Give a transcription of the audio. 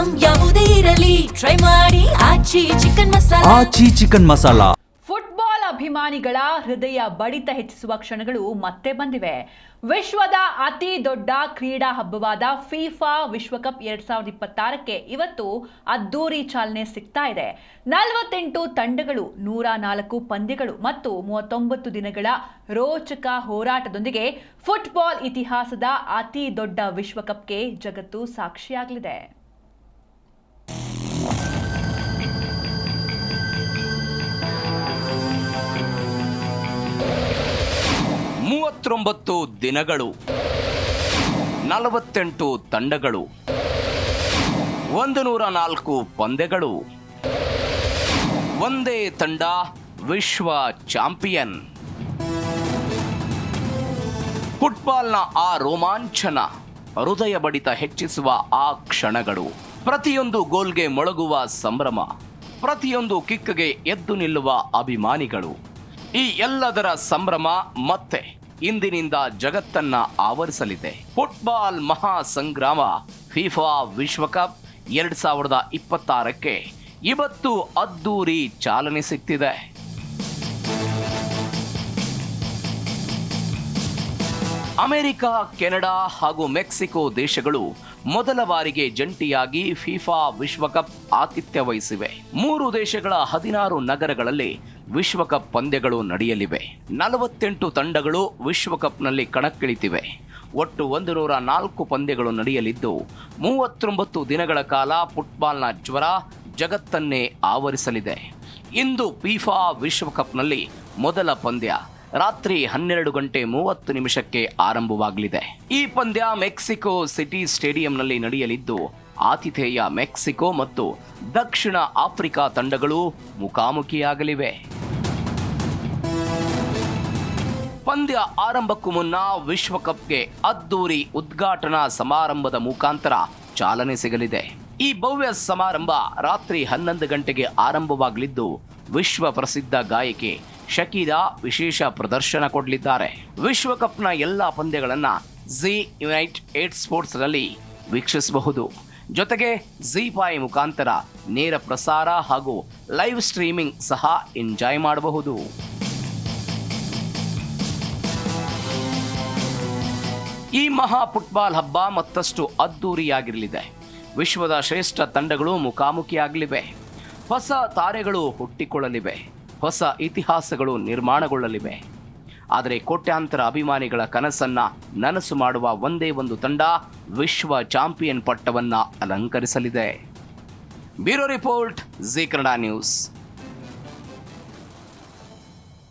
Item ಯಾವುದೇ ಇರಲಿ try ಮಾಡಿ ಆಚಿ ಚಿಕನ್ ಮಸಾಲಾ. ಫುಟ್ಬಾಲ್ ಅಭಿಮಾನಿಗಳ ಹೃದಯ ಬಡಿತ ಹೆಚ್ಚಿಸುವ ಕ್ಷಣಗಳು ಮತ್ತೆ ಬಂದಿವೆ. ವಿಶ್ವದ ಅತಿ ದೊಡ್ಡ ಕ್ರೀಡಾ ಹಬ್ಬವಾದ ಫಿಫಾ ವಿಶ್ವಕಪ್ 2026ಕ್ಕೆ ಇವತ್ತು ಅದ್ದೂರಿ ಚಾಲನೆ ಸಿಗ್ತಾ ಇದೆ. 48 ತಂಡಗಳು, 104 ಪಂದ್ಯಗಳು ಮತ್ತು 39 ದಿನಗಳ ರೋಚಕ ಹೋರಾಟದೊಂದಿಗೆ ಫುಟ್ಬಾಲ್ ಇತಿಹಾಸದ ಅತಿ ದೊಡ್ಡ ವಿಶ್ವಕಪ್ಗೆ ಜಗತ್ತು ಸಾಕ್ಷಿಯಾಗಲಿದೆ. 39 ದಿನಗಳು, 48 ತಂಡಗಳು, 104 ಪಂದ್ಯಗಳು, ಒಂದೇ ತಂಡ ವಿಶ್ವ ಚಾಂಪಿಯನ್. ಫುಟ್ಬಾಲ್ನ ಆ ರೋಮಾಂಚನ, ಹೃದಯ ಬಡಿತ ಹೆಚ್ಚಿಸುವ ಆ ಕ್ಷಣಗಳು, ಪ್ರತಿಯೊಂದು ಗೋಲ್ಗೆ ಮೊಳಗುವ ಸಂಭ್ರಮ, ಪ್ರತಿಯೊಂದು ಕಿಕ್ಗೆ ಎದ್ದು ನಿಲ್ಲುವ ಅಭಿಮಾನಿಗಳು, ಈ ಎಲ್ಲದರ ಸಂಭ್ರಮ ಮತ್ತೆ ಇಂದಿನಿಂದ ಜಗತ್ತನ್ನ ಆವರಿಸಲಿದೆ. ಫುಟ್ಬಾಲ್ ಮಹಾ ಸಂಗ್ರಾಮ ಫಿಫಾ ವಿಶ್ವಕಪ್ 2026ಕ್ಕೆ ಇವತ್ತು ಅದ್ದೂರಿ ಚಾಲನೆ ಸಿಗ್ತಿದೆ. ಅಮೆರಿಕ, ಕೆನಡಾ ಹಾಗೂ ಮೆಕ್ಸಿಕೋ ದೇಶಗಳು ಮೊದಲ ಬಾರಿಗೆ ಜಂಟಿಯಾಗಿ ಫಿಫಾ ವಿಶ್ವಕಪ್ ಆತಿಥ್ಯ ವಹಿಸಿವೆ. 3 ದೇಶಗಳ 16 ನಗರಗಳಲ್ಲಿ ವಿಶ್ವಕಪ್ ಪಂದ್ಯಗಳು ನಡೆಯಲಿವೆ. 48 ತಂಡಗಳು ವಿಶ್ವಕಪ್ನಲ್ಲಿ ಕಣಕ್ಕಿಳಿತಿವೆ. ಒಟ್ಟು 104 ಪಂದ್ಯಗಳು ನಡೆಯಲಿದ್ದು 39 ದಿನಗಳ ಕಾಲ ಫುಟ್ಬಾಲ್ನ ಜ್ವರ ಜಗತ್ತನ್ನೇ ಆವರಿಸಲಿದೆ. ಇಂದು ಫಿಫಾ ವಿಶ್ವಕಪ್ನಲ್ಲಿ ಮೊದಲ ಪಂದ್ಯ ರಾತ್ರಿ 12:30 ಆರಂಭವಾಗಲಿದೆ. ಈ ಪಂದ್ಯ ಮೆಕ್ಸಿಕೋ ಸಿಟಿ ಸ್ಟೇಡಿಯಂನಲ್ಲಿ ನಡೆಯಲಿದ್ದು ಆತಿಥೇಯ ಮೆಕ್ಸಿಕೋ ಮತ್ತು ದಕ್ಷಿಣ ಆಫ್ರಿಕಾ ತಂಡಗಳು ಮುಖಾಮುಖಿಯಾಗಲಿವೆ. ಪಂದ್ಯ ಆರಂಭಕ್ಕೂ ಮುನ್ನ ವಿಶ್ವಕಪ್ಗೆ ಅದ್ದೂರಿ ಉದ್ಘಾಟನಾ ಸಮಾರಂಭದ ಮುಖಾಂತರ ಚಾಲನೆ ಸಿಗಲಿದೆ. ಈ ಭವ್ಯ ಸಮಾರಂಭ ರಾತ್ರಿ 11 ಗಂಟೆಗೆ ಆರಂಭವಾಗಲಿದ್ದು ವಿಶ್ವ ಪ್ರಸಿದ್ಧ ಗಾಯಕಿ ಶಕೀರಾ ವಿಶೇಷ ಪ್ರದರ್ಶನ ಕೊಡಲಿದ್ದಾರೆ. ವಿಶ್ವಕಪ್ನ ಎಲ್ಲ ಪಂದ್ಯಗಳನ್ನ ಜಿ ಯುನೈಟೆಡ್ ಸ್ಪೋರ್ಟ್ಸ್ ನಲ್ಲಿ ವೀಕ್ಷಿಸಬಹುದು. ಜೊತೆಗೆ ಜಿ5 ಮುಖಾಂತರ ನೇರ ಪ್ರಸಾರ ಹಾಗೂ ಲೈವ್ ಸ್ಟ್ರೀಮಿಂಗ್ ಸಹ ಎಂಜಾಯ್ ಮಾಡಬಹುದು. ಈ ಮಹಾ ಫುಟ್ಬಾಲ್ ಹಬ್ಬ ಮತ್ತಷ್ಟು ಅದ್ದೂರಿಯಾಗಿರಲಿದೆ. ವಿಶ್ವದ ಶ್ರೇಷ್ಠ ತಂಡಗಳು ಮುಖಾಮುಖಿಯಾಗಲಿವೆ. ಹೊಸ ತಾರೆಗಳು ಹುಟ್ಟಿಕೊಳ್ಳಲಿವೆ. ಹೊಸ ಇತಿಹಾಸಗಳು ನಿರ್ಮಾಣಗೊಳ್ಳಲಿವೆ. ಆದರೆ ಕೋಟ್ಯಾಂತರ ಅಭಿಮಾನಿಗಳ ಕನಸನ್ನ ನನಸು ಮಾಡುವ ಒಂದೇ ಒಂದು ತಂಡ ವಿಶ್ವ ಚಾಂಪಿಯನ್ ಪಟ್ಟವನ್ನ ಅಲಂಕರಿಸಲಿದೆ. Bureau report, Zee Kannada news.